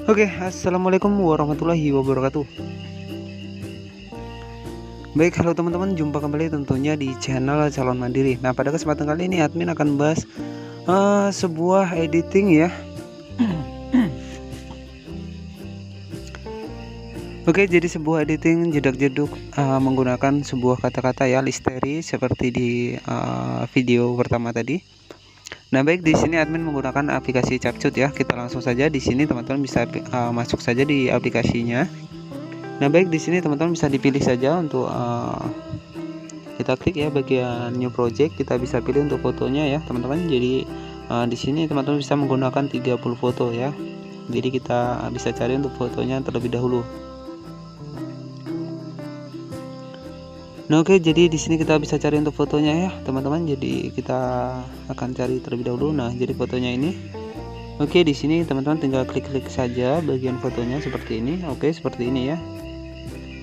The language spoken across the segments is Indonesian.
Oke, assalamualaikum warahmatullahi wabarakatuh. Baik, halo teman-teman, jumpa kembali tentunya di channel Calon Mandiri. Nah, pada kesempatan kali ini admin akan bahas sebuah editing ya. Oke, jadi sebuah editing jedak-jeduk menggunakan sebuah kata-kata ya, listeri seperti di video pertama tadi. Nah, baik, di sini admin menggunakan aplikasi Capcut ya. Kita langsung saja di sini teman-teman bisa masuk saja di aplikasinya. Nah, baik, di sini teman-teman bisa dipilih saja untuk kita klik ya bagian new project, kita bisa pilih untuk fotonya ya, teman-teman. Jadi di sini teman-teman bisa menggunakan 30 foto ya. Jadi kita bisa cari untuk fotonya terlebih dahulu. Nah, oke, jadi di sini kita bisa cari untuk fotonya ya, teman-teman. Jadi kita akan cari terlebih dahulu. Nah, jadi fotonya ini. Oke, di sini teman-teman tinggal klik-klik saja bagian fotonya seperti ini. Oke, seperti ini ya.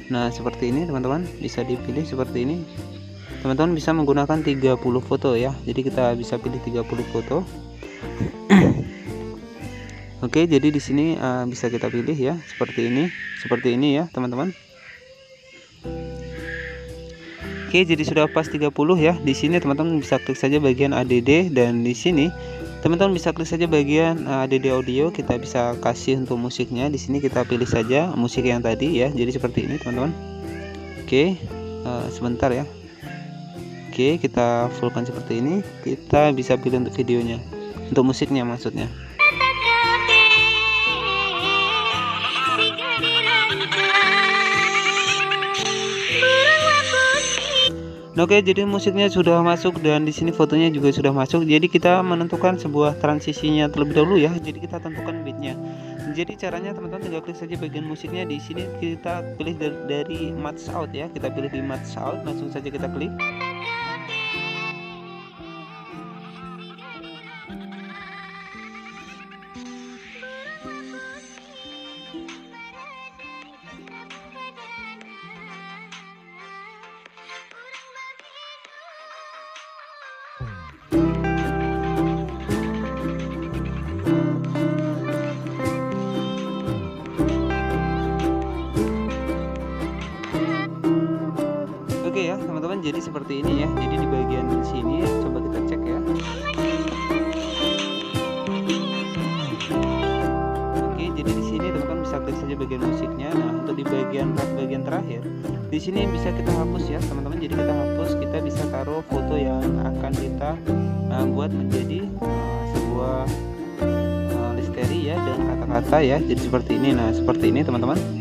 Nah, seperti ini teman-teman, bisa dipilih seperti ini. Teman-teman bisa menggunakan 30 foto ya. Jadi kita bisa pilih 30 foto. Oke, jadi di sini bisa kita pilih ya, seperti ini ya, teman-teman. Oke, jadi sudah pas 30 ya. Di sini teman-teman bisa klik saja bagian ADD, dan di sini teman-teman bisa klik saja bagian ADD audio. Kita bisa kasih untuk musiknya. Di sini kita pilih saja musik yang tadi ya. Jadi seperti ini, teman-teman. Oke, sebentar ya. Oke, kita fullkan seperti ini. Kita bisa pilih untuk videonya, untuk musiknya maksudnya. Oke, jadi musiknya sudah masuk dan di sini fotonya juga sudah masuk. Jadi kita menentukan sebuah transisinya terlebih dahulu ya. Jadi kita tentukan beatnya. Jadi caranya teman-teman tinggal klik saja bagian musiknya. Di sini kita pilih dari match out ya. Kita pilih di match out, langsung saja kita klik. Oke ya teman-teman, jadi seperti ini ya. Jadi di bagian sini coba kita cek ya. Oke, jadi di sini teman-teman bisa klik saja bagian musiknya. Nah, untuk di bagian terakhir di sini bisa kita hapus ya teman-teman. Jadi kita hapus, kita bisa taruh foto yang akan kita buat menjadi sebuah listeri ya dengan kata-kata ya. Jadi seperti ini. Nah, seperti ini teman-teman.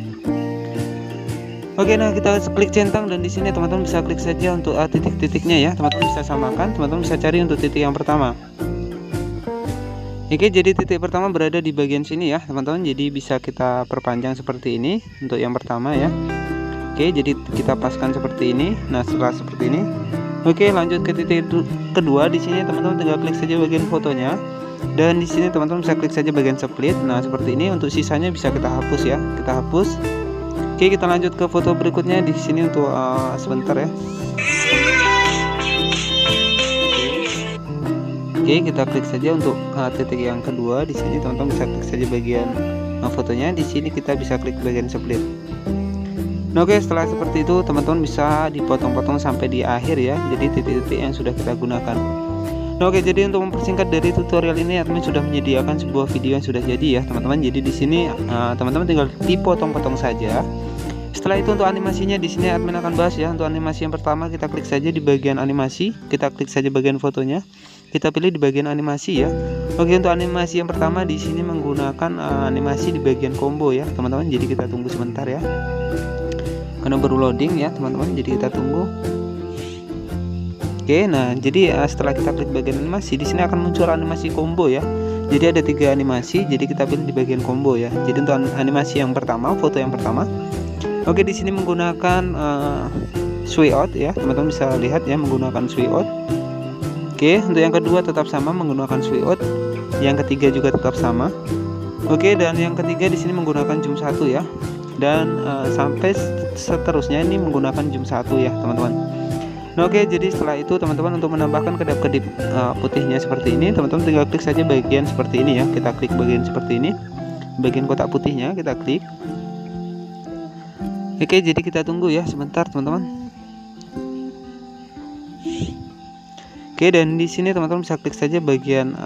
Oke, nah kita klik centang, dan di sini teman-teman bisa klik saja untuk titik-titiknya ya. Teman-teman bisa samakan, teman-teman bisa cari untuk titik yang pertama. Oke, jadi titik pertama berada di bagian sini ya teman-teman. Jadi bisa kita perpanjang seperti ini untuk yang pertama ya. Oke, jadi kita paskan seperti ini. Nah, setelah seperti ini, oke, lanjut ke titik kedua. Di sini teman-teman tinggal klik saja bagian fotonya, dan di sini teman-teman bisa klik saja bagian split. Nah, seperti ini. Untuk sisanya bisa kita hapus ya. Kita hapus. Oke, kita lanjut ke foto berikutnya. Di sini untuk sebentar ya. Oke, kita klik saja untuk titik yang kedua. Di sini teman-teman bisa klik saja bagian fotonya. Di sini kita bisa klik bagian split. Nah, oke, setelah seperti itu teman-teman bisa dipotong-potong sampai di akhir ya. Jadi titik-titik yang sudah kita gunakan. Nah, oke, jadi untuk mempersingkat dari tutorial ini admin sudah menyediakan sebuah video yang sudah jadi ya teman-teman. Jadi di sini teman-teman tinggal dipotong-potong saja. Setelah itu untuk animasinya di sini admin akan bahas ya. Untuk animasi yang pertama kita klik saja di bagian animasi, kita klik saja bagian fotonya, kita pilih di bagian animasi ya. Oke, untuk animasi yang pertama di sini menggunakan animasi di bagian combo ya teman-teman. Jadi kita tunggu sebentar ya, karena baru loading ya teman-teman. Jadi kita tunggu. Oke, nah jadi setelah kita klik bagian animasi, di sini akan muncul animasi combo ya. Jadi ada 3 animasi, jadi kita pilih di bagian combo ya. Jadi untuk animasi yang pertama, foto yang pertama, oke, di sini menggunakan sway out ya, teman-teman bisa lihat ya, menggunakan sway out. Oke, untuk yang kedua tetap sama menggunakan sway out. Yang ketiga juga tetap sama. Oke, dan yang ketiga di sini menggunakan zoom 1 ya. Dan sampai seterusnya ini menggunakan zoom 1 ya, teman-teman. Nah, oke, jadi setelah itu teman-teman untuk menambahkan kedap-kedip putihnya seperti ini, teman-teman tinggal klik saja bagian seperti ini ya. Kita klik bagian seperti ini. Bagian kotak putihnya kita klik. Oke, jadi kita tunggu ya sebentar, teman-teman. Oke, dan di sini teman-teman bisa klik saja bagian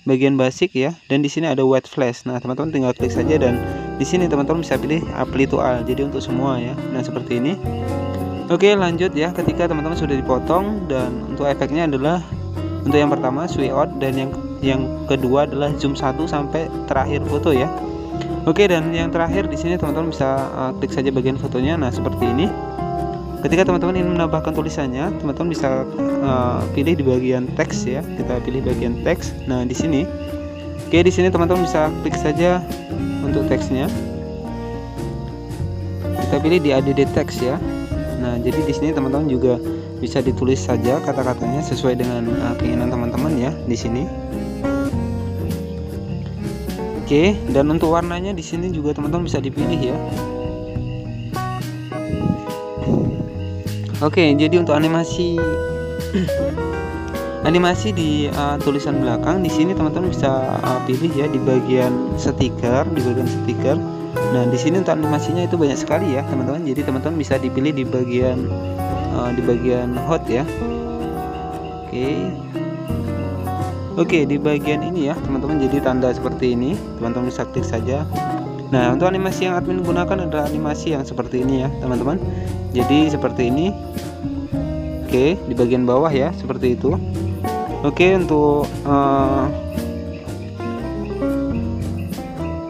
bagian basic ya, dan di sini ada white flash. Nah, teman-teman tinggal klik saja, dan di sini teman-teman bisa pilih apply to all, jadi untuk semua ya. Nah, seperti ini. Oke, lanjut ya. Ketika teman-teman sudah dipotong, dan untuk efeknya adalah untuk yang pertama sway out, dan yang kedua adalah zoom 1 sampai terakhir foto ya. Oke, dan yang terakhir di sini teman-teman bisa klik saja bagian fotonya. Nah, seperti ini. Ketika teman-teman ingin menambahkan tulisannya, teman-teman bisa pilih di bagian teks ya. Kita pilih bagian teks. Nah, di sini. Oke, di sini teman-teman bisa klik saja untuk teksnya. Kita pilih di add teks ya. Nah, jadi di sini teman-teman juga bisa ditulis saja kata-katanya sesuai dengan keinginan teman-teman ya di sini. Oke, dan untuk warnanya di sini juga teman-teman bisa dipilih ya. Oke, jadi untuk animasi di tulisan belakang di sini teman-teman bisa pilih ya di bagian stiker, Nah, di sini untuk animasinya itu banyak sekali ya, teman-teman. Jadi teman-teman bisa dipilih di bagian hot ya. Oke, di bagian ini ya, teman-teman, jadi tanda seperti ini, teman-teman bisa klik saja. Nah, untuk animasi yang admin gunakan adalah animasi yang seperti ini ya, teman-teman. Jadi seperti ini. Oke, di bagian bawah ya, seperti itu. Oke, untuk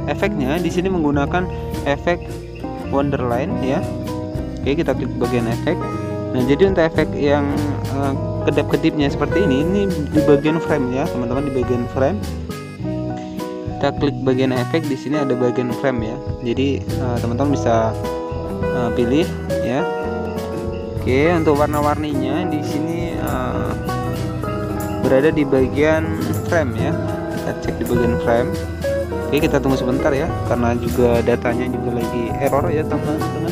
efeknya di sini menggunakan efek Wonderline ya. Oke, kita klik bagian efek. Nah, jadi untuk efek yang kedap-kedipnya seperti ini di bagian frame ya, teman-teman, di bagian frame. Kita klik bagian efek, di sini ada bagian frame ya. Jadi teman-teman bisa pilih ya. Oke, untuk warna-warninya di sini berada di bagian frame ya. Kita cek di bagian frame. Oke, kita tunggu sebentar ya, karena juga datanya juga lagi error ya, teman-teman.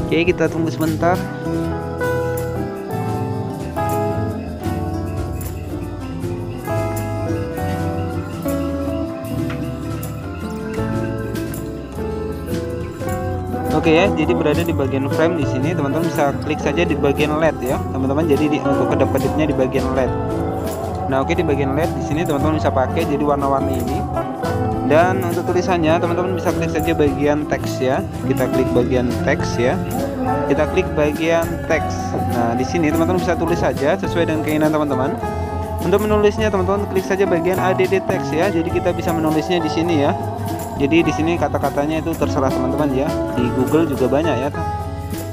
Oke, kita tunggu sebentar. Oke ya, jadi berada di bagian frame di sini, teman-teman bisa klik saja di bagian LED ya, teman-teman. Jadi untuk kedap-kedipnya di bagian LED. Nah, oke, di bagian LED di sini teman-teman bisa pakai jadi warna-warni ini. Dan untuk tulisannya teman-teman bisa klik saja bagian teks ya. Kita klik bagian teks ya. Kita klik bagian teks. Nah, di sini teman-teman bisa tulis saja sesuai dengan keinginan teman-teman. Untuk menulisnya teman-teman klik saja bagian add teks ya. Jadi kita bisa menulisnya di sini ya. Jadi di sini kata-katanya itu terserah teman-teman ya. Di Google juga banyak ya.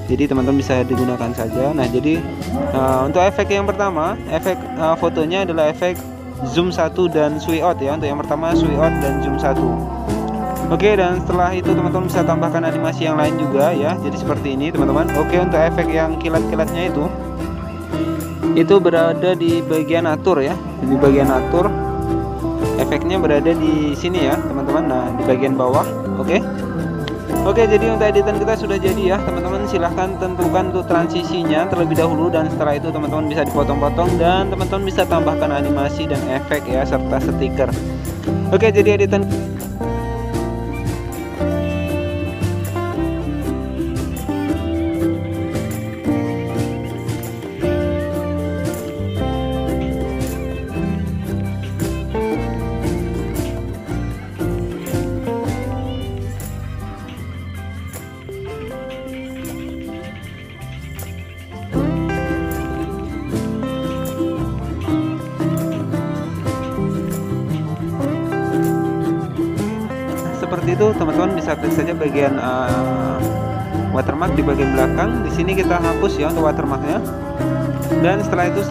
Jadi teman-teman bisa digunakan saja. Nah, jadi untuk efek yang pertama, efek fotonya adalah efek zoom 1 dan sway out ya. Untuk yang pertama sway out dan zoom 1. Oke, dan setelah itu teman-teman bisa tambahkan animasi yang lain juga ya. Jadi seperti ini, teman-teman. Oke, untuk efek yang kilat-kilatnya itu berada di bagian atur ya. Di bagian atur. Efeknya berada di sini ya, teman-teman. Nah, di bagian bawah. Oke, jadi untuk editan kita sudah jadi ya, teman-teman. Silahkan tentukan untuk transisinya terlebih dahulu, dan setelah itu teman-teman bisa dipotong-potong, dan teman-teman bisa tambahkan animasi dan efek ya, serta stiker. Oke, jadi editan seperti itu, teman-teman bisa klik saja bagian watermark di bagian belakang. Di sini kita hapus ya untuk watermarknya. Dan setelah itu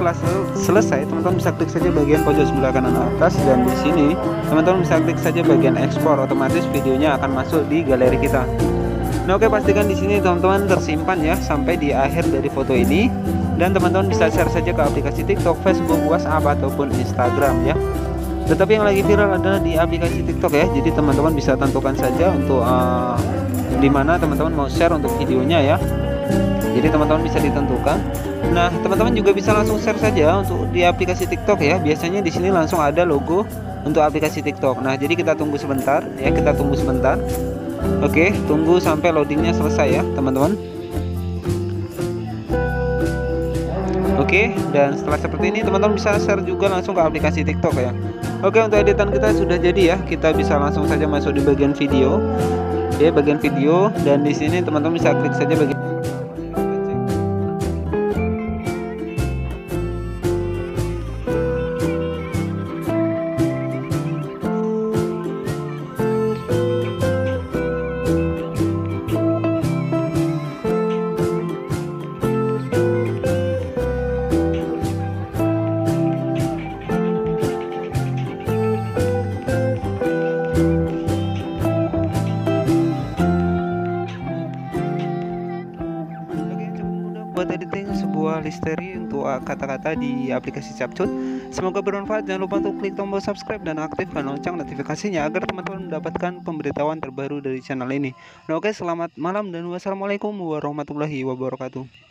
selesai, teman-teman bisa klik saja bagian pojok sebelah kanan atas, dan di sini teman-teman bisa klik saja bagian ekspor. Otomatis videonya akan masuk di galeri kita. Nah, oke, pastikan di sini teman-teman tersimpan ya sampai di akhir dari foto ini, dan teman-teman bisa share saja ke aplikasi TikTok, Facebook, WhatsApp ataupun Instagram ya. Tetapi yang lagi viral adalah di aplikasi TikTok ya. Jadi teman-teman bisa tentukan saja untuk di mana teman-teman mau share untuk videonya ya. Jadi teman-teman bisa ditentukan. Nah, teman-teman juga bisa langsung share saja untuk di aplikasi TikTok ya. Biasanya di sini langsung ada logo untuk aplikasi TikTok. Nah, jadi kita tunggu sebentar ya, kita tunggu sebentar. Oke, tunggu sampai loadingnya selesai ya, teman-teman. Oke, dan setelah seperti ini teman-teman bisa share juga langsung ke aplikasi TikTok ya. Oke, untuk editan kita sudah jadi ya. Kita bisa langsung saja masuk di bagian video. Ya, bagian video, dan di sini teman-teman bisa klik saja bagian buat editing sebuah listeri untuk kata-kata di aplikasi Capcut. Semoga bermanfaat. Jangan lupa untuk klik tombol subscribe dan aktifkan lonceng notifikasinya agar teman-teman mendapatkan pemberitahuan terbaru dari channel ini. Nah, oke, selamat malam dan wassalamualaikum warahmatullahi wabarakatuh.